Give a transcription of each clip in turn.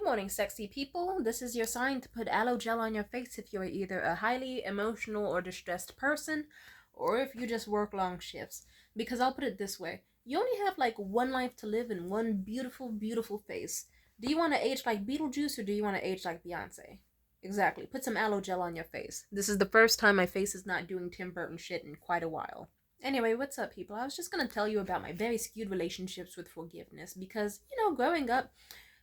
morning, sexy people. This is your sign to put aloe gel on your face if you're either a highly emotional or distressed person, or if you just work long shifts. Because I'll put it this way. You only have like one life to live in one beautiful, beautiful face. Do you want to age like Beetlejuice or do you want to age like Beyonce? Exactly. Put some aloe gel on your face. This is the first time my face is not doing Tim Burton shit in quite a while. Anyway, what's up, people? I was just gonna tell you about my very skewed relationships with forgiveness because, growing up,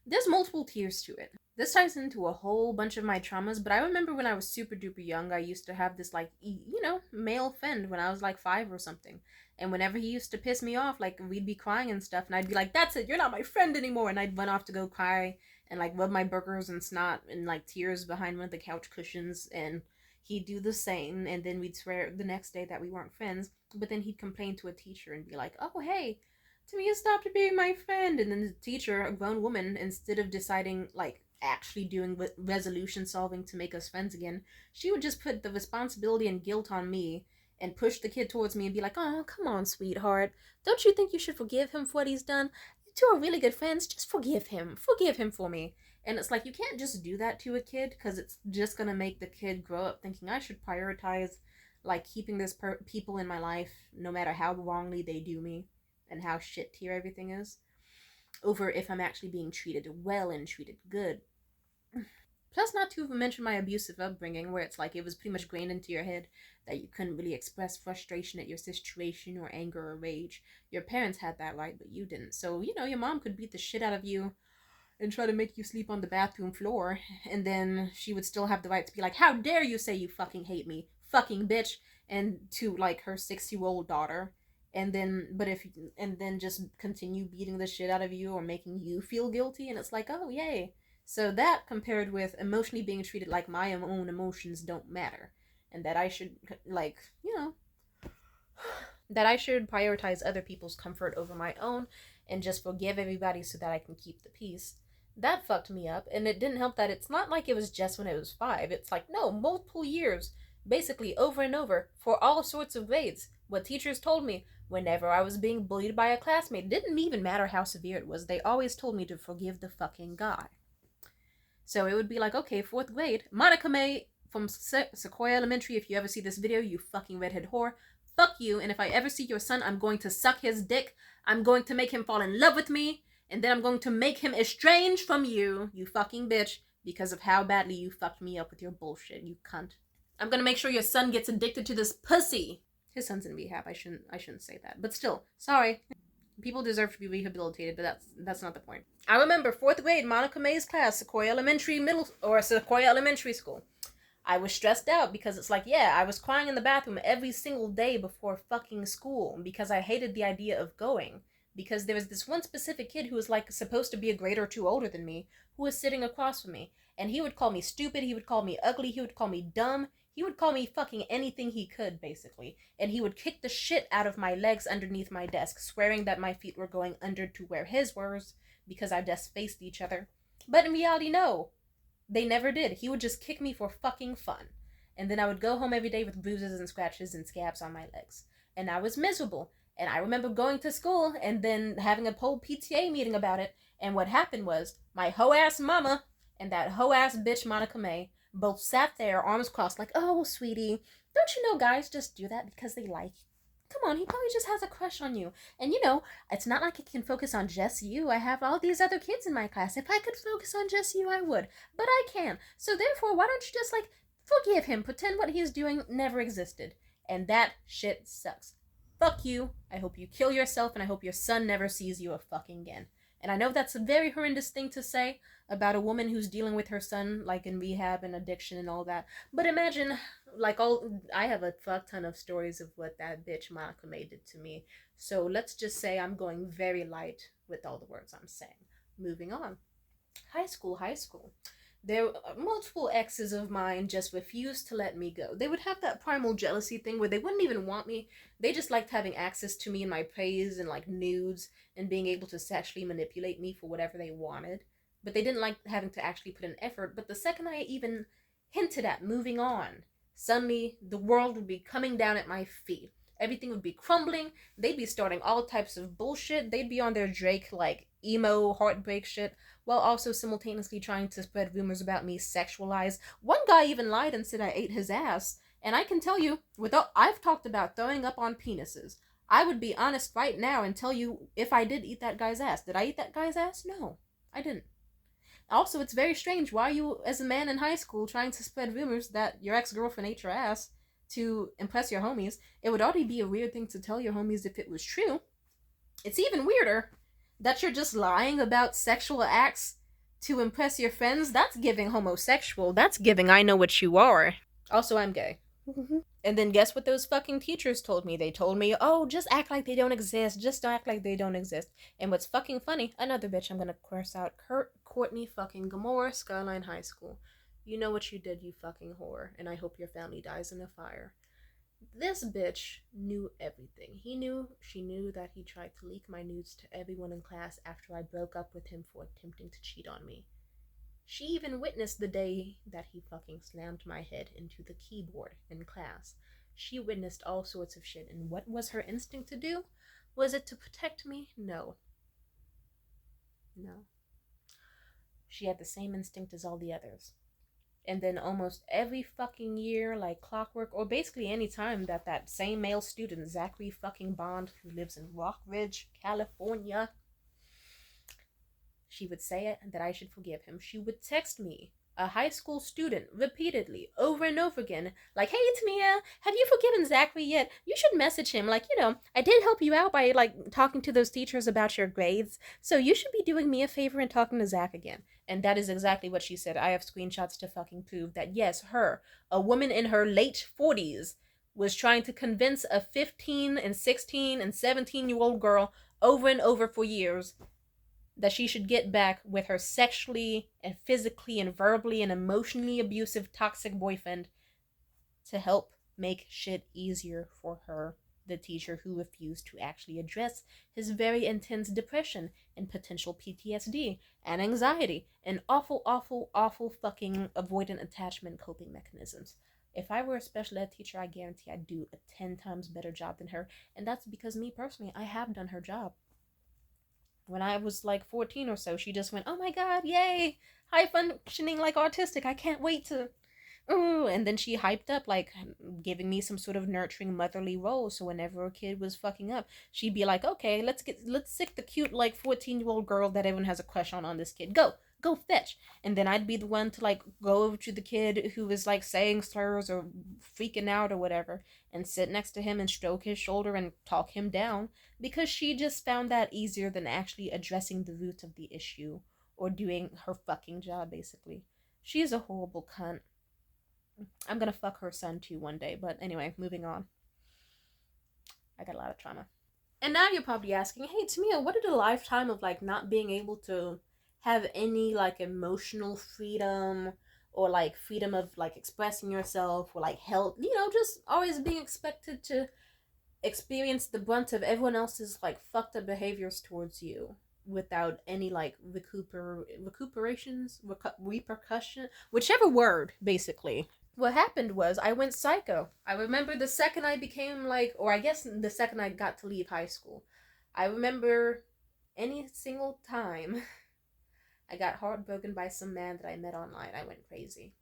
there's multiple tiers to it. This ties into a whole bunch of my traumas, but I remember when I was super duper young, I used to have this, male friend when I was like 5 or something. And whenever he used to piss me off, like, we'd be crying and stuff, and I'd be like, that's it, you're not my friend anymore. And I'd run off to go cry and, like, rub my burgers and snot and, like, tears behind one of the couch cushions, and he'd do the same, and then we'd swear the next day that we weren't friends, but then he'd complain to a teacher and be like, oh, hey, Tamia stopped being my friend. And then the teacher, a grown woman, instead of deciding, like, actually doing resolution solving to make us friends again, she would just put the responsibility and guilt on me and push the kid towards me and be like, oh, come on, sweetheart. Don't you think you should forgive him for what he's done? You two are really good friends. Just forgive him. Forgive him for me. And it's like, you can't just do that to a kid because it's just going to make the kid grow up thinking I should prioritize, like, keeping this people in my life no matter how wrongly they do me and how shit tier everything is, over if I'm actually being treated well and treated good. Plus, not to mention my abusive upbringing, where it's like it was pretty much grained into your head that you couldn't really express frustration at your situation or anger or rage. Your parents had that right, but you didn't. So, your mom could beat the shit out of you and try to make you sleep on the bathroom floor, and then she would still have the right to be like, how dare you say you fucking hate me, fucking bitch, and to, like, her 6-year-old daughter. And then just continue beating the shit out of you or making you feel guilty, and it's like, oh, yay. So that compared with emotionally being treated like my own emotions don't matter, and that I should, that I should prioritize other people's comfort over my own and just forgive everybody so that I can keep the peace. That fucked me up, and it didn't help that it's not like it was just when it was 5. It's like, no, multiple years, basically over and over, for all sorts of grades. What teachers told me whenever I was being bullied by a classmate, it didn't even matter how severe it was, they always told me to forgive the fucking guy. So it would be like, okay, 4th grade, Monica May from Sequoia Elementary, if you ever see this video, you fucking redhead whore, fuck you, and if I ever see your son, I'm going to suck his dick, I'm going to make him fall in love with me, and then I'm going to make him estranged from you, you fucking bitch, because of how badly you fucked me up with your bullshit, you cunt. I'm gonna make sure your son gets addicted to this pussy. His son's in rehab. I shouldn't say that. But still, sorry. People deserve to be rehabilitated, but that's not the point. I remember 4th grade, Monica May's class, Sequoia Elementary School. I was stressed out because it's like, yeah, I was crying in the bathroom every single day before fucking school because I hated the idea of going. Because there was this one specific kid who was, like, supposed to be a grade or 2 older than me, who was sitting across from me. And he would call me stupid, he would call me ugly, he would call me dumb, he would call me fucking anything he could, basically. And he would kick the shit out of my legs underneath my desk, swearing that my feet were going under to where his were, because our desks faced each other. But in reality, no. They never did. He would just kick me for fucking fun. And then I would go home every day with bruises and scratches and scabs on my legs. And I was miserable. And I remember going to school and then having a whole PTA meeting about it. And what happened was, my hoe-ass mama and that hoe-ass bitch Monica May both sat there, arms crossed, like, oh, sweetie, don't you know guys just do that because they like you? Come on, he probably just has a crush on you. And it's not like I can focus on just you. I have all these other kids in my class. If I could focus on just you, I would. But I can't. So therefore, why don't you just, forgive him, pretend what he's doing never existed. And that shit sucks. Fuck you. I hope you kill yourself, and I hope your son never sees you fucking again. And I know that's a very horrendous thing to say about a woman who's dealing with her son, like, in rehab and addiction and all that. But imagine, I have a fuck ton of stories of what that bitch Monica May did to me. So let's just say I'm going very light with all the words I'm saying. Moving on. High school. There were multiple exes of mine just refused to let me go. They would have that primal jealousy thing where they wouldn't even want me. They just liked having access to me and my praise and, like, nudes and being able to sexually manipulate me for whatever they wanted. But they didn't like having to actually put in effort. But the second I even hinted at moving on, suddenly the world would be coming down at my feet. Everything would be crumbling. They'd be starting all types of bullshit. They'd be on their Drake, like, emo heartbreak shit while also simultaneously trying to spread rumors about me sexualized. One guy even lied and said I ate his ass. And I can tell you, without I've talked about throwing up on penises. I would be honest right now and tell you if I did eat that guy's ass. Did I eat that guy's ass? No, I didn't. Also, it's very strange. Why are you, as a man in high school, trying to spread rumors that your ex-girlfriend ate your ass to impress your homies? It would already be a weird thing to tell your homies if it was true. It's even weirder that you're just lying about sexual acts to impress your friends. That's giving homosexual. That's giving I know what you are. Also, I'm gay. And then guess what those fucking teachers told me? They told me, oh, just act like they don't exist. Just act like they don't exist. And what's fucking funny, another bitch I'm gonna curse out, Courtney fucking Gomorrah, Skyline High School. You know what you did, you fucking whore. And I hope your family dies in a fire. This bitch knew everything. She knew that he tried to leak my nudes to everyone in class after I broke up with him for attempting to cheat on me. She even witnessed the day that he fucking slammed my head into the keyboard in class. She witnessed all sorts of shit, and what was her instinct to do? Was it to protect me? No. No. She had the same instinct as all the others. And then almost every fucking year, like clockwork, or basically any time that same male student, Zachary fucking Bond, who lives in Rock Ridge, California, she would say it that I should forgive him. She would text me, a high school student, repeatedly, over and over again, like, hey, Tamia, have you forgiven Zachary yet? You should message him. Like, I did help you out by, like, talking to those teachers about your grades, so you should be doing me a favor and talking to Zach again. And that is exactly what she said. I have screenshots to fucking prove that, yes, her, a woman in her late 40s, was trying to convince a 15 and 16 and 17-year-old girl over and over for years that she should get back with her sexually and physically and verbally and emotionally abusive toxic boyfriend to help make shit easier for her, the teacher who refused to actually address his very intense depression and potential PTSD and anxiety and awful, awful, awful fucking avoidant attachment coping mechanisms. If I were a special ed teacher, I guarantee I'd do a 10 times better job than her. And that's because me personally, I have done her job. When I was like 14 or so, she just went, oh my god, yay, high functioning like autistic, I can't wait to, ooh. And then she hyped up, like, giving me some sort of nurturing motherly role, so whenever a kid was fucking up, she'd be like, okay, let's sick the cute, like, 14-year-old girl that everyone has a crush on this kid, go fetch. And then I'd be the one to, like, go over to the kid who was, like, saying slurs or freaking out or whatever, and sit next to him and stroke his shoulder and talk him down, because she just found that easier than actually addressing the root of the issue or doing her fucking job, basically. She's a horrible cunt. I'm gonna fuck her son too one day, but anyway, moving on. I got a lot of trauma. And now you're probably asking, hey, Tamia, what did a lifetime of, like, not being able to have any, like, emotional freedom or, like, freedom of, like, expressing yourself or, like, health, just always being expected to experience the brunt of everyone else's, like, fucked up behaviors towards you without any, like, repercussion, whichever word, basically. What happened was I went psycho. I remember the second I became, like, or I guess the second I got to leave high school. I remember any single time I got heartbroken by some man that I met online, I went crazy.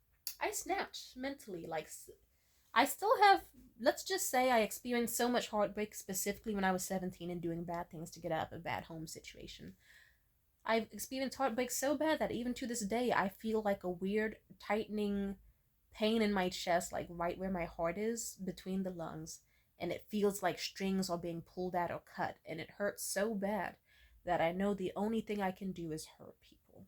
I snapped mentally. Like, I still have, let's just say I experienced so much heartbreak specifically when I was 17 and doing bad things to get out of a bad home situation. I've experienced heartbreak so bad that even to this day, I feel like a weird tightening pain in my chest, like right where my heart is, between the lungs. And it feels like strings are being pulled out or cut. And it hurts so bad that I know the only thing I can do is hurt people.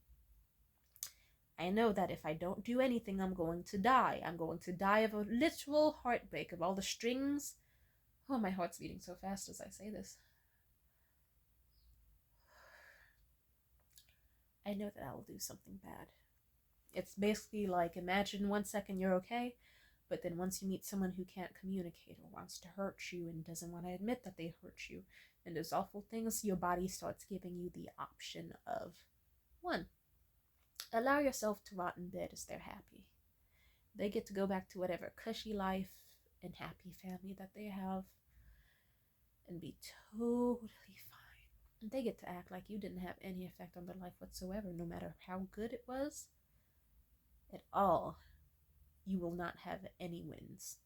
I know that if I don't do anything, I'm going to die. I'm going to die of a literal heartbreak, of all the strings. Oh, my heart's beating so fast as I say this. I know that I will do something bad. It's basically like, imagine 1 second you're okay, but then once you meet someone who can't communicate or wants to hurt you and doesn't want to admit that they hurt you, and those awful things, your body starts giving you the option of, 1, allow yourself to rot in bed as they're happy. They get to go back to whatever cushy life and happy family that they have and be totally fine. they get to act like you didn't have any effect on their life whatsoever, no matter how good it was at all. You will not have any wins.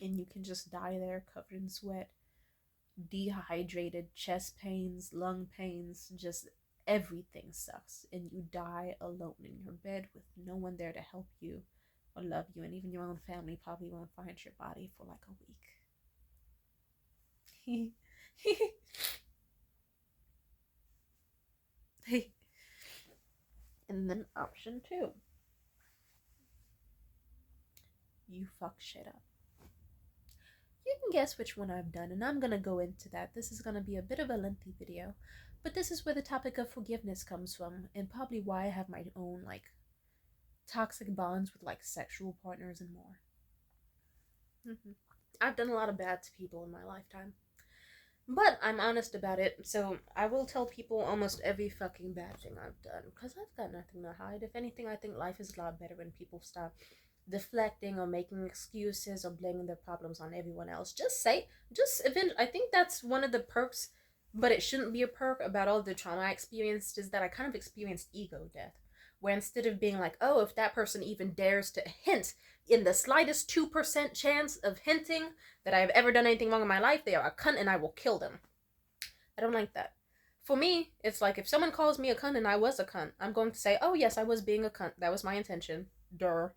And you can just die there covered in sweat, dehydrated, chest pains, lung pains, just everything sucks. And you die alone in your bed with no one there to help you or love you. And even your own family probably won't find your body for like a week. And then option 2, you fuck shit up. You can guess which one I've done, and I'm gonna go into that. This is gonna be a bit of a lengthy video, but this is where the topic of forgiveness comes from, and probably why I have my own, like, toxic bonds with, like, sexual partners and more. I've done a lot of bad to people in my lifetime, but I'm honest about it, so I will tell people almost every fucking bad thing I've done, because I've got nothing to hide. If anything, I think life is a lot better when people stop deflecting or making excuses or blaming their problems on everyone else. I think that's one of the perks, but it shouldn't be a perk about all the trauma I experienced, is that I kind of experienced ego death, where instead of being like, oh, if that person even dares to hint in the slightest 2% chance of hinting that I've ever done anything wrong in my life, they are a cunt and I will kill them. I don't like that. For me, it's like if someone calls me a cunt and I was a cunt, I'm going to say, oh yes, I was being a cunt. That was my intention. Durr.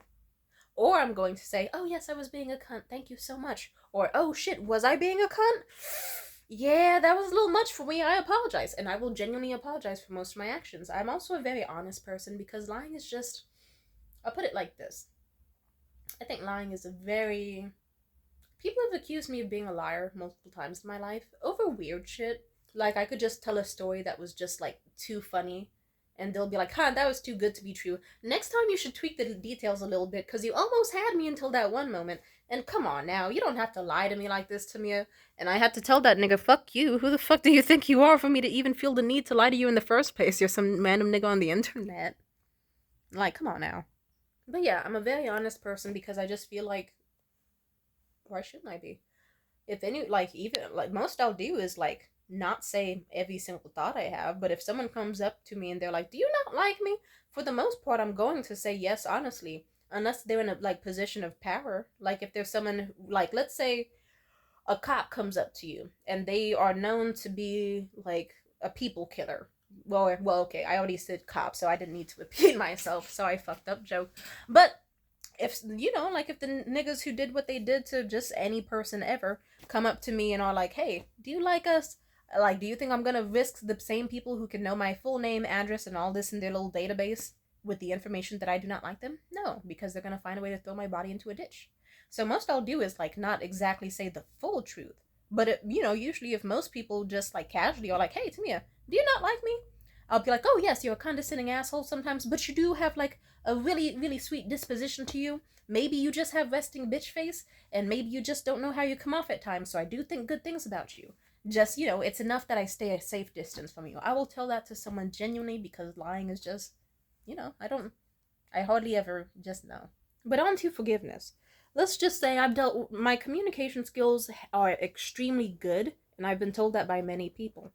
Or I'm going to say, oh yes, I was being a cunt. Thank you so much. Or, oh shit, was I being a cunt? Yeah, that was a little much for me. I apologize. And I will genuinely apologize for most of my actions. I'm also a very honest person because lying is just... I'll put it like this. I think lying is a very... People have accused me of being a liar multiple times in my life over weird shit. Like, I could just tell a story that was just, like, too funny, and they'll be like, huh, that was too good to be true. Next time you should tweak the details a little bit, because you almost had me until that one moment. And come on now, you don't have to lie to me like this, Tamia. And I had to tell that nigga, fuck you. Who the fuck do you think you are for me to even feel the need to lie to you in the first place? You're some random nigga on the internet. Like, come on now. But yeah, I'm a very honest person because I just feel like, why shouldn't I be? If any, like, even, like, most I'll do is, like, not say every single thought I have, but if someone comes up to me and they're like, do you not like me? For the most part, I'm going to say yes, honestly, unless they're in a, like, position of power. Like, if there's someone, like, let's say a cop comes up to you and they are known to be, like, a people killer. Well, okay, I already said cop, so I didn't need to repeat myself, so I fucked up, joke. But if, you know, like, if the niggas who did what they did to just any person ever come up to me and are like, hey, do you like us? Like, do you think I'm gonna risk the same people who can know my full name, address, and all this in their little database with the information that I do not like them? No, because they're gonna find a way to throw my body into a ditch. So most I'll do is, like, not exactly say the full truth. But, you know, usually if most people just, like, casually are like, hey, Tamia, do you not like me? I'll be like, oh, yes, you're a condescending asshole sometimes, but you do have, like, a really, really sweet disposition to you. Maybe you just have resting bitch face, and maybe you just don't know how you come off at times, so I do think good things about you. Just, you know, it's enough that I stay a safe distance from you. I will tell that to someone genuinely because lying is just, you know, I hardly ever just know. But on to forgiveness. Let's just say my communication skills are extremely good, and I've been told that by many people.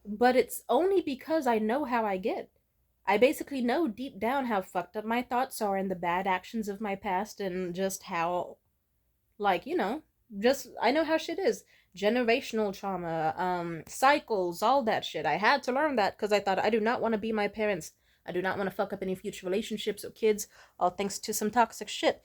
But it's only because I know how I get. I basically know deep down how fucked up my thoughts are and the bad actions of my past and just how, like, you know, just, I know how shit is. Generational trauma, cycles, all that shit. I had to learn that because I thought I do not want to be my parents. I do not want to fuck up any future relationships or kids, all thanks to some toxic shit.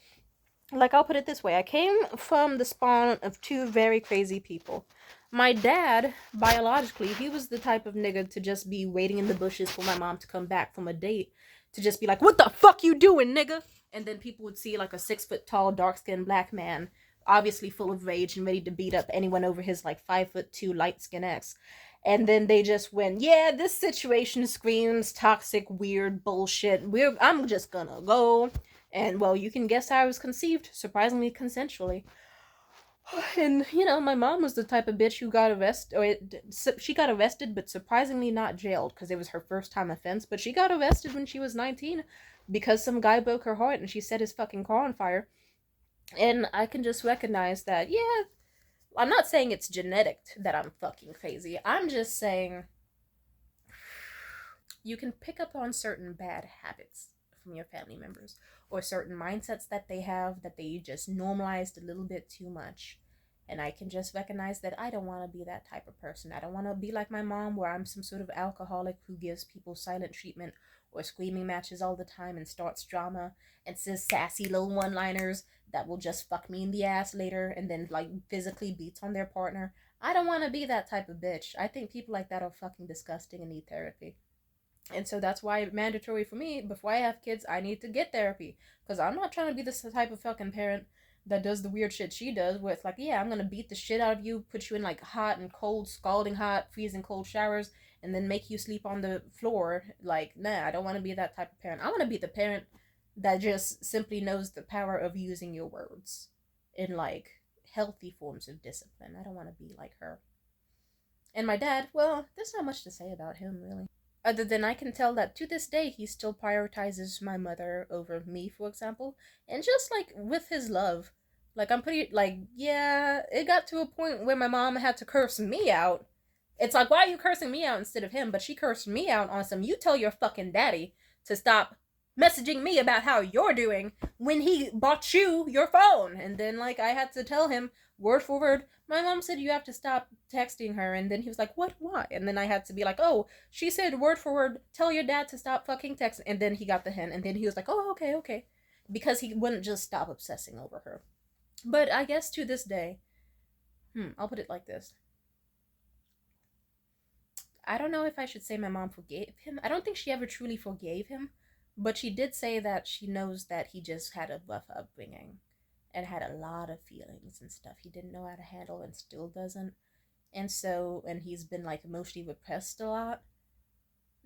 Like, I'll put it this way. I came from the spawn of two very crazy people. My dad, biologically, he was the type of nigga to just be waiting in the bushes for my mom to come back from a date. To just be like, what the fuck you doing, nigga? And then people would see, like, a 6-foot-tall, dark-skinned black man, obviously full of rage and ready to beat up anyone over his, like, 5'2" light-skinned ex. And then they just went, yeah, this situation screams toxic, weird bullshit. I'm just gonna go. And, well, you can guess how I was conceived, surprisingly consensually. And, you know, my mom was the type of bitch who got arrested, she got arrested, but surprisingly not jailed, because it was her first time offense, but she got arrested when she was 19, because some guy broke her heart and she set his fucking car on fire. And I can just recognize that, yeah, I'm not saying it's genetic that I'm fucking crazy, I'm just saying you can pick up on certain bad habits from your family members, or certain mindsets that they have that they just normalized a little bit too much. And I can just recognize that I don't want to be that type of person. I don't want to be like my mom, where I'm some sort of alcoholic who gives people silent treatment or screaming matches all the time and starts drama and says sassy little one liners that will just fuck me in the ass later and then like physically beats on their partner. I don't want to be that type of bitch. I think people like that are fucking disgusting and need therapy. And so that's why mandatory for me, before I have kids, I need to get therapy. Because I'm not trying to be this type of fucking parent that does the weird shit she does, where it's like, yeah, I'm gonna beat the shit out of you, put you in like hot and cold, scalding hot, freezing cold showers, and then make you sleep on the floor. Like, nah, I don't want to be that type of parent. I want to be the parent that just simply knows the power of using your words in like healthy forms of discipline. I don't want to be like her. And my dad, well, there's not much to say about him, really. Other than I can tell that to this day he still prioritizes my mother over me, for example. And just like with his love, like I'm pretty, like, yeah, it got to a point where my mom had to curse me out. It's like, why are you cursing me out instead of him? But she cursed me out on some, you tell your fucking daddy to stop messaging me about how you're doing when he bought you your phone. And then, like, I had to tell him word for word, my mom said you have to stop texting her. And then he was like, what? Why? And then I had to be like, oh, she said word for word, tell your dad to stop fucking texting. And then he got the hint. And then he was like, oh, okay, okay. Because he wouldn't just stop obsessing over her. But I guess to this day, I'll put it like this. I don't know if I should say my mom forgave him. I don't think she ever truly forgave him, but she did say that she knows that he just had a rough upbringing and had a lot of feelings and stuff he didn't know how to handle and still doesn't. And so, and he's been like emotionally repressed a lot.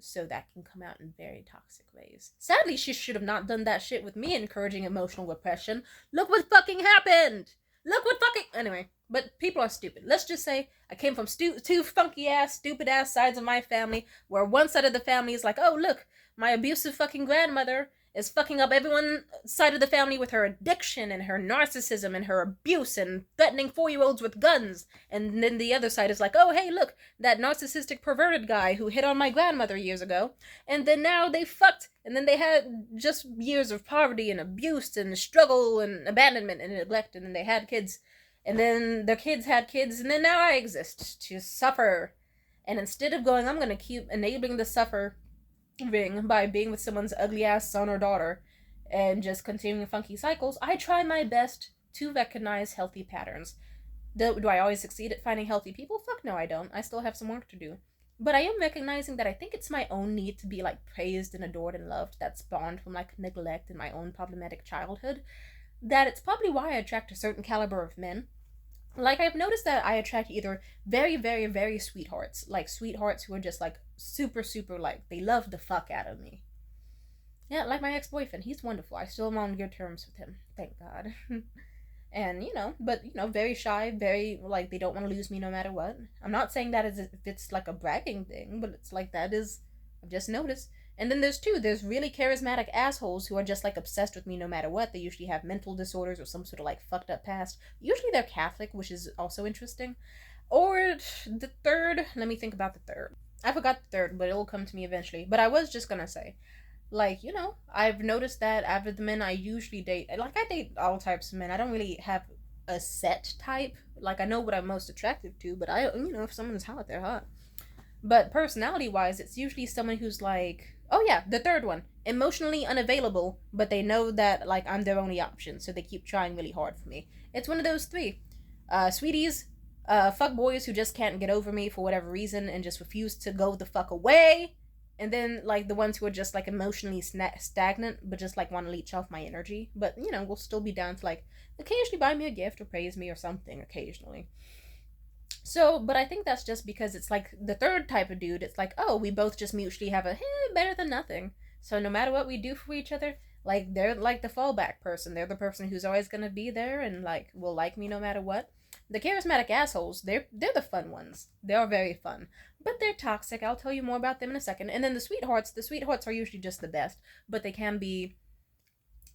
So that can come out in very toxic ways. Sadly, she should have not done that shit with me encouraging emotional repression. Look what fucking happened! Look what fucking. Anyway, but people are stupid. Let's just say I came from two funky ass, stupid ass sides of my family, where one side of the family is like, oh, look, my abusive fucking grandmother is fucking up everyone side of the family with her addiction and her narcissism and her abuse and threatening 4-year-olds with guns. And then the other side is like, oh, hey, look, that narcissistic perverted guy who hit on my grandmother years ago. And then now they fucked. And then they had just years of poverty and abuse and struggle and abandonment and neglect. And then they had kids. And then their kids had kids. And then now I exist to suffer. And instead of going, I'm going to keep enabling the suffering by being with someone's ugly ass son or daughter and just continuing funky cycles, I try my best to recognize healthy patterns. Do I always succeed at finding healthy people? Fuck no, I don't. I still have some work to do. But I am recognizing that I think it's my own need to be like praised and adored and loved that spawned from like neglect in my own problematic childhood. That it's probably why I attract a certain caliber of men. Like, I've noticed that I attract either very, very, very sweethearts, like sweethearts who are just like super, super, like, they love the fuck out of me. Yeah, like my ex-boyfriend. He's wonderful. I still am on good terms with him. Thank God. And, but, very shy, very, like, they don't want to lose me no matter what. I'm not saying that as if it's like a bragging thing, but it's like that is, I've just noticed. And then there's really charismatic assholes who are just like obsessed with me no matter what. They usually have mental disorders or some sort of like fucked up past. Usually they're Catholic, which is also interesting. Or the third, let me think about the third. I forgot the third, but it'll come to me eventually. But I was just gonna say, like, I've noticed that out of the men I usually date, like, I date all types of men. I don't really have a set type. Like, I know what I'm most attracted to, but if someone's hot, they're hot. But personality wise, it's usually someone who's like, oh yeah, the third one, emotionally unavailable, but they know that like I'm their only option, so they keep trying really hard for me. It's one of those three. Sweeties, fuck boys who just can't get over me for whatever reason and just refuse to go the fuck away. And then like the ones who are just like emotionally stagnant, but just like want to leech off my energy, but will still be down to like occasionally buy me a gift or praise me or something occasionally. So, but I think that's just because it's like the third type of dude. It's like, oh, we both just mutually have a better than nothing. So no matter what we do for each other, like they're like the fallback person. They're the person who's always gonna be there and like will like me no matter what. The charismatic assholes, they're the fun ones. They are very fun, but they're toxic. I'll tell you more about them in a second. And then the sweethearts are usually just the best, but they can be.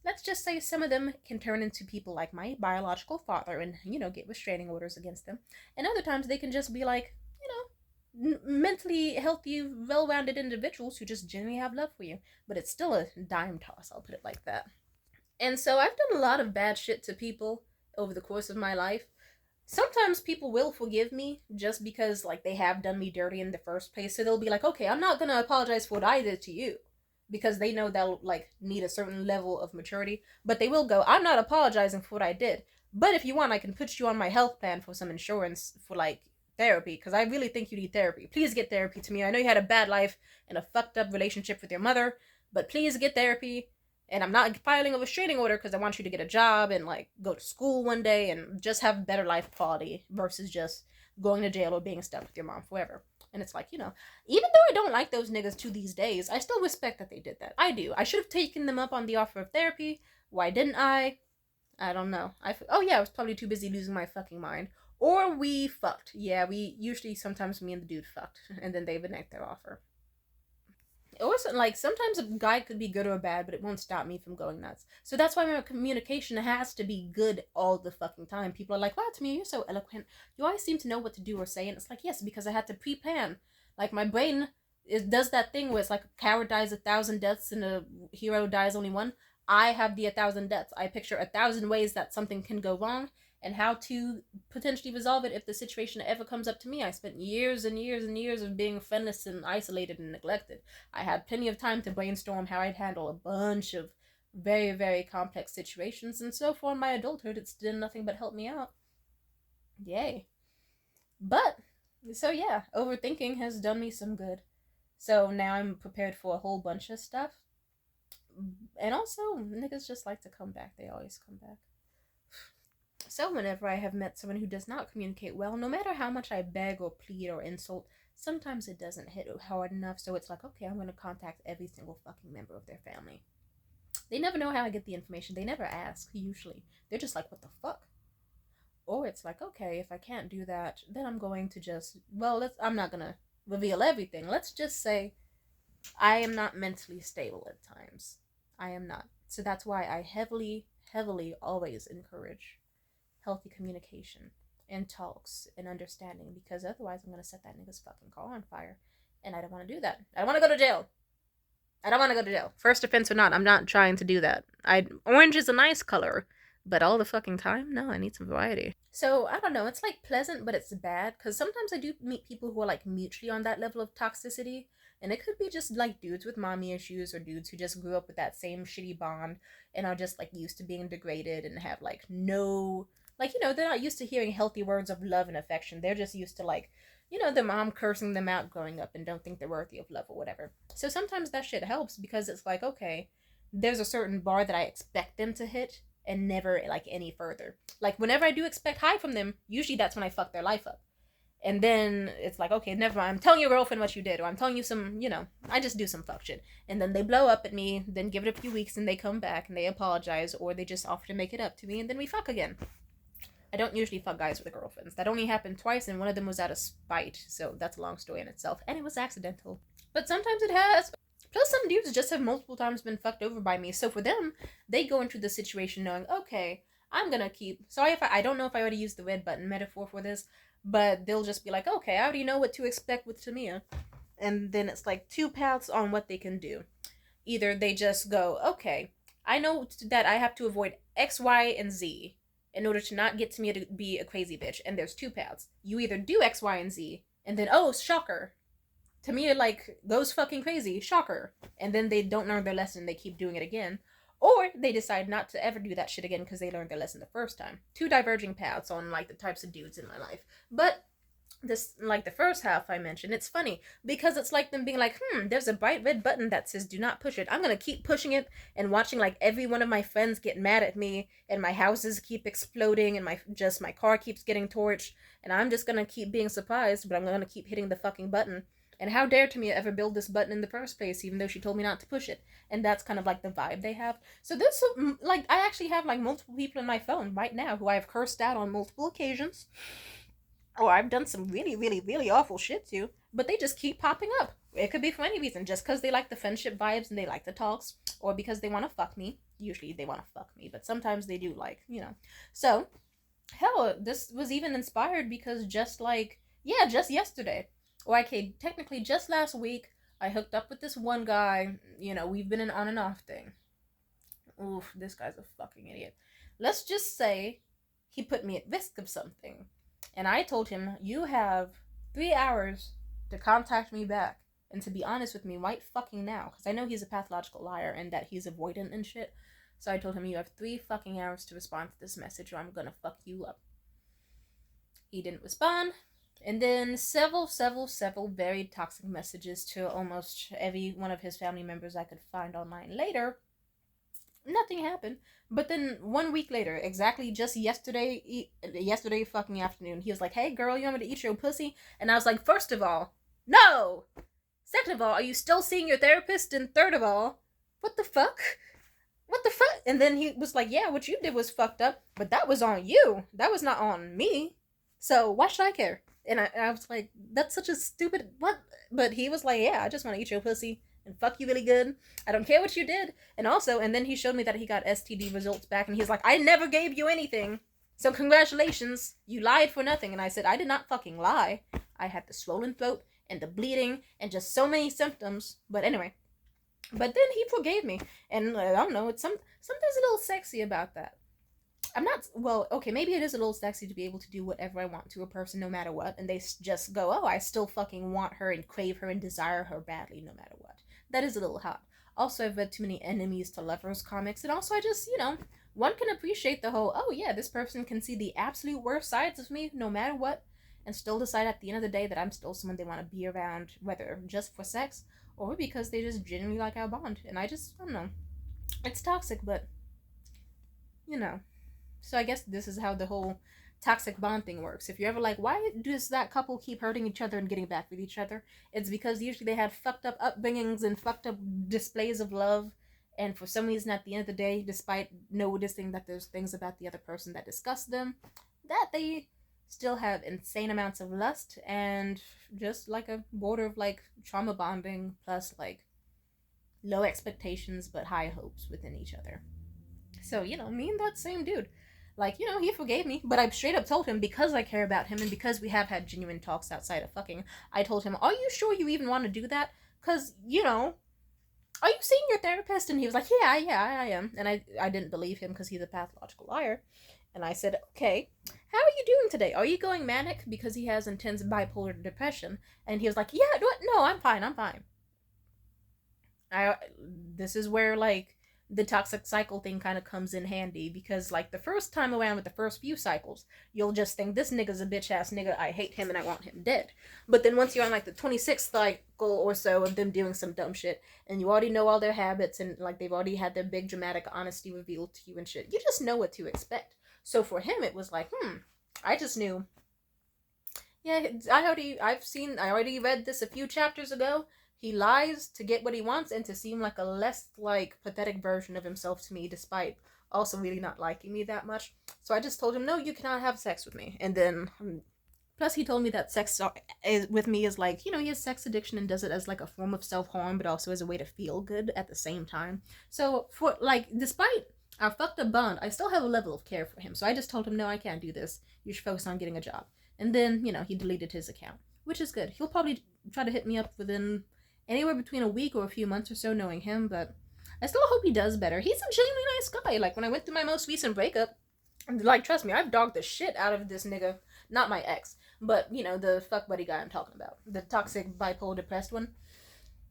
Let's just say some of them can turn into people like my biological father and, get restraining orders against them. And other times they can just be like, mentally healthy, well-rounded individuals who just genuinely have love for you. But it's still a dime toss, I'll put it like that. And so I've done a lot of bad shit to people over the course of my life. Sometimes people will forgive me just because like they have done me dirty in the first place. So they'll be like, okay, I'm not gonna apologize for what I did to you. Because they know they'll like need a certain level of maturity. But they will go, I'm not apologizing for what I did. But if you want, I can put you on my health plan for some insurance for like therapy. Because I really think you need therapy. Please get therapy to me. I know you had a bad life and a fucked up relationship with your mother. But please get therapy. And I'm not filing a restraining order because I want you to get a job and like go to school one day and just have better life quality versus just going to jail or being stuck with your mom forever. And it's like, even though I don't like those niggas to these days, I still respect that they did that. I do. I should have taken them up on the offer of therapy. Why didn't I? I don't know. Oh yeah, I was probably too busy losing my fucking mind. Or we fucked. Yeah, we usually sometimes me and the dude fucked, and then they reneged their offer. It wasn't like sometimes a guy could be good or bad, but it won't stop me from going nuts. So that's why my communication has to be good all the fucking time. People are like, wow, to me, you're so eloquent. You always seem to know what to do or say. And it's like, yes, because I had to pre-plan. Like my brain does that thing where it's like a coward dies 1,000 deaths and a hero dies only one. I have the 1,000 deaths. I picture 1,000 ways that something can go wrong and how to potentially resolve it if the situation ever comes up to me. I spent years and years and years of being friendless and isolated and neglected. I had plenty of time to brainstorm how I'd handle a bunch of very, very complex situations, and so far in my adulthood, it's done nothing but help me out. Yay. But, so yeah, overthinking has done me some good. So now I'm prepared for a whole bunch of stuff. And also, niggas just like to come back. They always come back. So whenever I have met someone who does not communicate well, no matter how much I beg or plead or insult, sometimes it doesn't hit hard enough, so it's like, okay, I'm going to contact every single fucking member of their family. They never know how I get the information. They never ask, usually. They're just like, what the fuck? Or it's like, okay, if I can't do that, then I'm going to just, I'm not going to reveal everything. Let's just say I am not mentally stable at times. I am not. So that's why I heavily, heavily always encourage healthy communication and talks and understanding, because otherwise I'm going to set that nigga's fucking car on fire. And I don't want to do that. I don't want to go to jail. I don't want to go to jail. First offense or not, I'm not trying to do that. Orange is a nice color, but all the fucking time? No, I need some variety. So, I don't know. It's like pleasant, but it's bad. Because sometimes I do meet people who are like mutually on that level of toxicity. And it could be just like dudes with mommy issues or dudes who just grew up with that same shitty bond and are just like used to being degraded and have like no, like, they're not used to hearing healthy words of love and affection. They're just used to like, their mom cursing them out growing up and don't think they're worthy of love or whatever. So sometimes that shit helps because it's like, okay, there's a certain bar that I expect them to hit and never like any further. Like whenever I do expect high from them, usually that's when I fuck their life up. And then it's like, okay, never mind. I'm telling your girlfriend what you did, or I'm telling you some, I just do some fuck shit. And then they blow up at me, then give it a few weeks, and they come back and they apologize, or they just offer to make it up to me, and then we fuck again. I don't usually fuck guys with girlfriends. That only happened twice, and one of them was out of spite, so that's a long story in itself. And it was accidental. But sometimes it has. Plus, some dudes just have multiple times been fucked over by me, so for them, they go into the situation knowing, okay, I'm gonna keep. Sorry if I don't know if I already used the red button metaphor for this, but they'll just be like, okay, I already know what to expect with Tamia. And then it's like two paths on what they can do. Either they just go, okay, I know that I have to avoid X, Y, and Z in order to not get Tamia to be a crazy bitch. And there's two paths. You either do X, Y, and Z, and then, oh, shocker, Tamia, like, goes fucking crazy, shocker. And then they don't learn their lesson, they keep doing it again. Or they decide not to ever do that shit again because they learned their lesson the first time. Two diverging paths on, like, the types of dudes in my life. But this, like, the first half I mentioned, it's funny because it's like them being like, there's a bright red button that says do not push it. I'm gonna keep pushing it and watching, like, every one of my friends get mad at me and my houses keep exploding and my car keeps getting torched, and I'm just gonna keep being surprised, but I'm gonna keep hitting the fucking button. And how dare Tamia ever build this button in the first place, even though she told me not to push it? And that's kind of like the vibe they have. So there's some, like, I actually have like multiple people in my phone right now who I've cursed out on multiple occasions. Or I've done some really, really, really awful shit to, but they just keep popping up. It could be for any reason, just because they like the friendship vibes and they like the talks, or because they want to fuck me. Usually they want to fuck me, but sometimes they do, like, So, hell, this was even inspired because just yesterday, Or okay, technically just last week I hooked up with this one guy. You know, we've been an on and off thing. Oof, this guy's a fucking idiot. Let's just say he put me at risk of something. And I told him, you have 3 hours to contact me back and to be honest with me right fucking now. Because I know he's a pathological liar and that he's avoidant and shit. So I told him, you have 3 fucking hours to respond to this message or I'm gonna fuck you up. He didn't respond. And then several very toxic messages to almost every one of his family members I could find online later. Nothing happened. But then 1 week later, exactly just yesterday fucking afternoon, he was like, hey girl, you want me to eat your pussy? And I was like, first of all, no! Second of all, are you still seeing your therapist? And third of all, what the fuck? What the fuck? And then he was like, yeah, what you did was fucked up, but that was on you. That was not on me. So why should I care? And I was like, that's such a stupid what? But he was like, yeah, I just want to eat your pussy and fuck you really good. I don't care what you did. And also, and then he showed me that he got STD results back, and he's like, I never gave you anything. So congratulations, you lied for nothing. And I said, I did not fucking lie. I had the swollen throat and the bleeding and just so many symptoms. But anyway, but then he forgave me, and I don't know. It's something's a little sexy about that. I'm not, well, okay, maybe it is a little sexy to be able to do whatever I want to a person no matter what, and they just go, oh, I still fucking want her and crave her and desire her badly no matter what. That is a little hot. Also, I've read too many enemies to lovers comics, and also I just, one can appreciate the whole, oh yeah, this person can see the absolute worst sides of me no matter what, and still decide at the end of the day that I'm still someone they want to be around, whether just for sex or because they just genuinely like our bond. And I don't know. It's toxic, but, you know. So I guess this is how the whole toxic bond thing works. If you're ever like, why does that couple keep hurting each other and getting back with each other? It's because usually they had fucked up upbringings and fucked up displays of love. And for some reason, at the end of the day, despite noticing that there's things about the other person that disgust them, that they still have insane amounts of lust and just like a border of like trauma bonding plus like low expectations but high hopes within each other. So, me and that same dude, like, he forgave me, but I straight up told him, because I care about him and because we have had genuine talks outside of fucking, I told him, are you sure you even want to do that? Because, are you seeing your therapist? And he was like, yeah, I am. And I didn't believe him because he's a pathological liar. And I said, okay, how are you doing today? Are you going manic? Because he has intense bipolar depression. And he was like, yeah, no, I'm fine. This is where, like, the toxic cycle thing kind of comes in handy, because like the first time around with the first few cycles, you'll just think this nigga's a bitch ass nigga, I hate him and I want him dead. But then once you're on like the 26th cycle or so of them doing some dumb shit, and you already know all their habits, and like they've already had their big dramatic honesty revealed to you and shit, you just know what to expect. So for him it was like, I just knew. Yeah, I already read this a few chapters ago. He lies to get what he wants and to seem like a less, like, pathetic version of himself to me, despite also really not liking me that much. So I just told him, no, you cannot have sex with me. And then, plus he told me that sex with me is like, he has sex addiction and does it as, like, a form of self-harm, but also as a way to feel good at the same time. So, for, like, despite our fucked up bond, I still have a level of care for him. So I just told him, no, I can't do this. You should focus on getting a job. And then, he deleted his account, which is good. He'll probably try to hit me up within anywhere between a week or a few months or so, knowing him, but I still hope he does better. He's a genuinely nice guy. Like, when I went through my most recent breakup, like, trust me, I've dogged the shit out of this nigga. Not my ex, but, the fuck buddy guy I'm talking about. The toxic, bipolar, depressed one.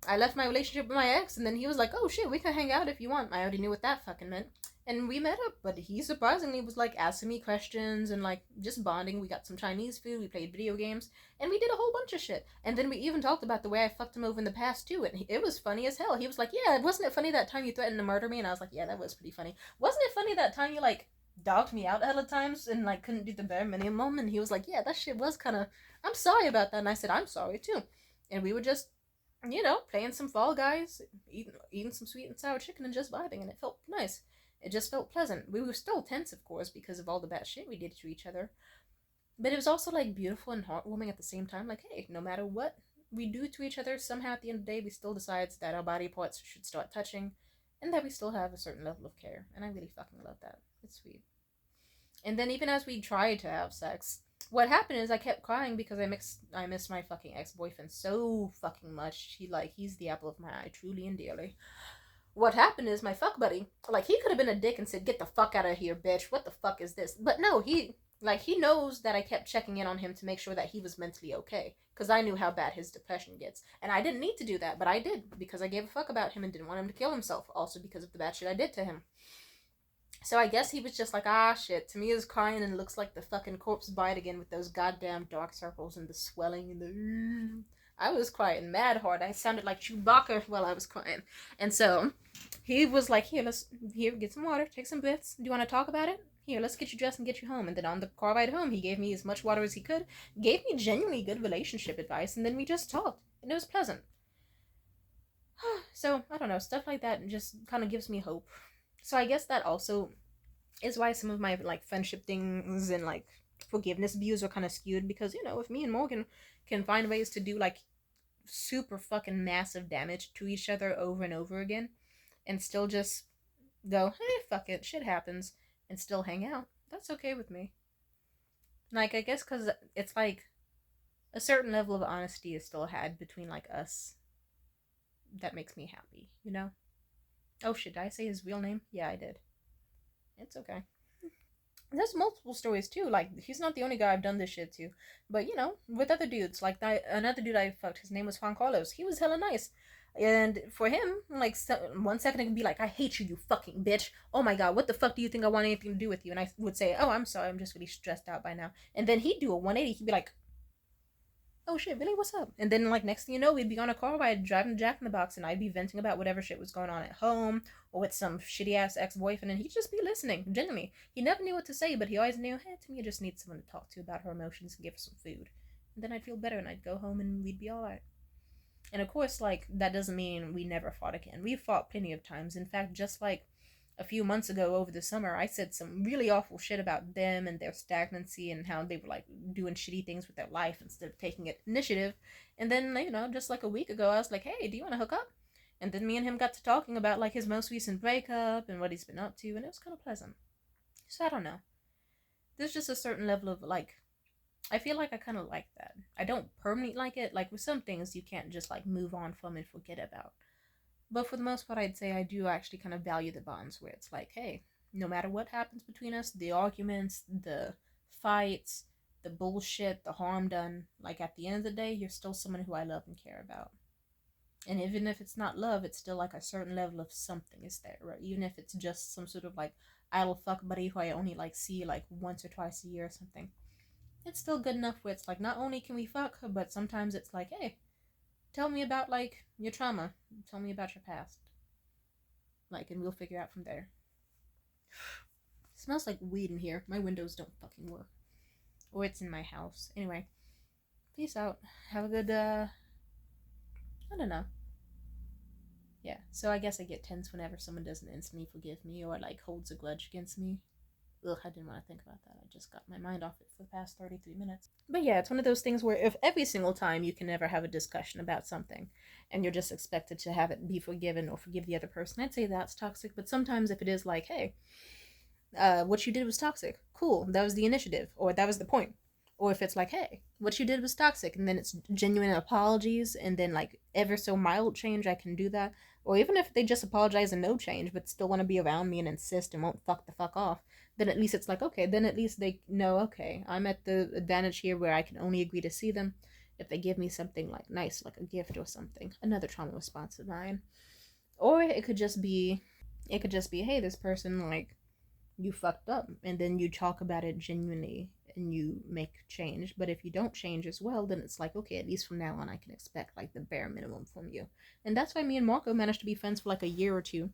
I left my relationship with my ex, and then he was like, oh shit, we can hang out if you want. I already knew what that fucking meant. And we met up, but he surprisingly was like asking me questions and like just bonding. We got some Chinese food, we played video games, and we did a whole bunch of shit. And then we even talked about the way I fucked him over in the past too, and it was funny as hell. He was like, yeah, wasn't it funny that time you threatened to murder me? And I was like, yeah, that was pretty funny. Wasn't it funny that time you like dogged me out hella times and like couldn't do the bare minimum? And he was like, yeah, that shit was kind of, I'm sorry about that. And I said, I'm sorry too. And we were just, playing some Fall Guys, eating some sweet and sour chicken and just vibing, and it felt nice. It just felt pleasant. We were still tense, of course, because of all the bad shit we did to each other. But it was also, like, beautiful and heartwarming at the same time. Like, hey, no matter what we do to each other, somehow at the end of the day, we still decide that our body parts should start touching, and that we still have a certain level of care. And I really fucking love that. It's sweet. And then even as we tried to have sex, what happened is I kept crying because I missed my fucking ex-boyfriend so fucking much. He's the apple of my eye, truly and dearly. What happened is my fuck buddy, like, he could have been a dick and said, "Get the fuck out of here, bitch. What the fuck is this?" But no, he knows that I kept checking in on him to make sure that he was mentally okay, because I knew how bad his depression gets. And I didn't need to do that, but I did, because I gave a fuck about him and didn't want him to kill himself, also because of the bad shit I did to him. So I guess he was just like, ah, shit. Tamia's crying and looks like the fucking corpse bride again with those goddamn dark circles and the swelling and the. I was crying mad hard. I sounded like Chewbacca while I was crying. And so he was like, here, get some water, take some breaths. Do you want to talk about it? Here, let's get you dressed and get you home. And then on the car ride home, he gave me as much water as he could, gave me genuinely good relationship advice, and then we just talked. And it was pleasant. So, I don't know, stuff like that just kind of gives me hope. So I guess that also is why some of my like friendship things and like forgiveness views are kind of skewed, because if me and Morgan can find ways to do like super fucking massive damage to each other over and over again and still just go, hey, fuck it, shit happens, and still hang out, that's okay with me. Like, I guess because it's like a certain level of honesty is still had between like us that makes me happy. Oh shit, did I say his real name? Yeah, I did. It's okay. There's multiple stories too. Like, he's not the only guy I've done this shit to, but with other dudes. Like another dude I fucked, his name was Juan Carlos. He was hella nice, and for him, like 1 second it could be like, "I hate you, you fucking bitch. Oh my god, what the fuck do you think I want anything to do with you?" And I would say, "Oh, I'm sorry, I'm just really stressed out by now." And then he'd do a 180. He'd be like, "Oh shit, Billy, what's up?" And then, like, next thing you know, we'd be on a car ride driving Jack in the Box, and I'd be venting about whatever shit was going on at home or with some shitty ass ex boyfriend, and he'd just be listening. Genuinely, he never knew what to say, but he always knew, hey, Tamia just needs someone to talk to about her emotions and give her some food. And then I'd feel better, and I'd go home, and we'd be all right. And of course, like, that doesn't mean we never fought again. We've fought plenty of times. In fact, just like a few months ago over the summer, I said some really awful shit about them and their stagnancy and how they were like doing shitty things with their life instead of taking initiative. And then, just like a week ago, I was like, hey, do you want to hook up? And then me and him got to talking about like his most recent breakup and what he's been up to, and it was kind of pleasant. So I don't know. There's just a certain level of like, I feel like I kind of like that. I don't permanently like it. Like with some things, you can't just like move on from and forget about. But for the most part, I'd say I do actually kind of value the bonds where it's like, hey, no matter what happens between us, the arguments, the fights, the bullshit, the harm done, like at the end of the day, you're still someone who I love and care about. And even if it's not love, it's still like a certain level of something is there, right? Even if it's just some sort of like idle fuck buddy who I only like see like once or twice a year or something. It's still good enough where it's like not only can we fuck, but sometimes it's like, hey, tell me about like your trauma. Tell me about your past. Like, and we'll figure out from there. It smells like weed in here. My windows don't fucking work. Or it's in my house. Anyway, peace out. Have a good I don't know. Yeah, so I guess I get tense whenever someone doesn't instantly forgive me or like holds a grudge against me. Ugh, I didn't want to think about that. I just got my mind off it for the past 33 minutes. But yeah, it's one of those things where if every single time you can never have a discussion about something and you're just expected to have it be forgiven or forgive the other person, I'd say that's toxic. But sometimes if it is like, hey, what you did was toxic, cool, that was the initiative, or that was the point. Or if it's like, hey, what you did was toxic, and then it's genuine apologies, and then like ever so mild change, I can do that. Or even if they just apologize and no change, but still want to be around me and insist and won't fuck the fuck off, then at least it's like, okay, then at least they know, okay, I'm at the advantage here where I can only agree to see them if they give me something like nice, like a gift or something. Another trauma response of mine. Or it could just be, hey, this person like you fucked up, and then you talk about it genuinely and you make change. But if you don't change as well, then it's like, okay, at least from now on I can expect like the bare minimum from you. And that's why me and Marco managed to be friends for like a year or two,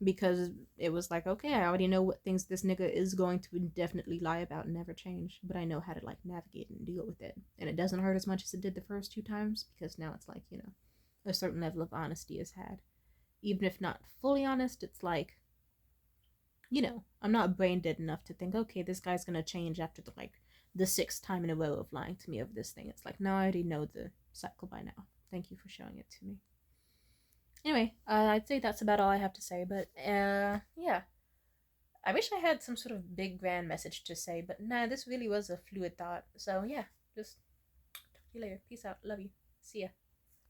because it was like, okay, I already know what things this nigga is going to indefinitely lie about and never change, but I know how to like navigate and deal with it, and it doesn't hurt as much as it did the first two times, because now it's like, a certain level of honesty is had. Even if not fully honest, it's like, I'm not brain dead enough to think, okay, this guy's gonna change after the sixth time in a row of lying to me over this thing. It's like, no, I already know the cycle by now. Thank you for showing it to me. Anyway, I'd say that's about all I have to say. But yeah, I wish I had some sort of big grand message to say, but nah, this really was a fluid thought. So yeah, just talk to you later. Peace out. Love you. See ya.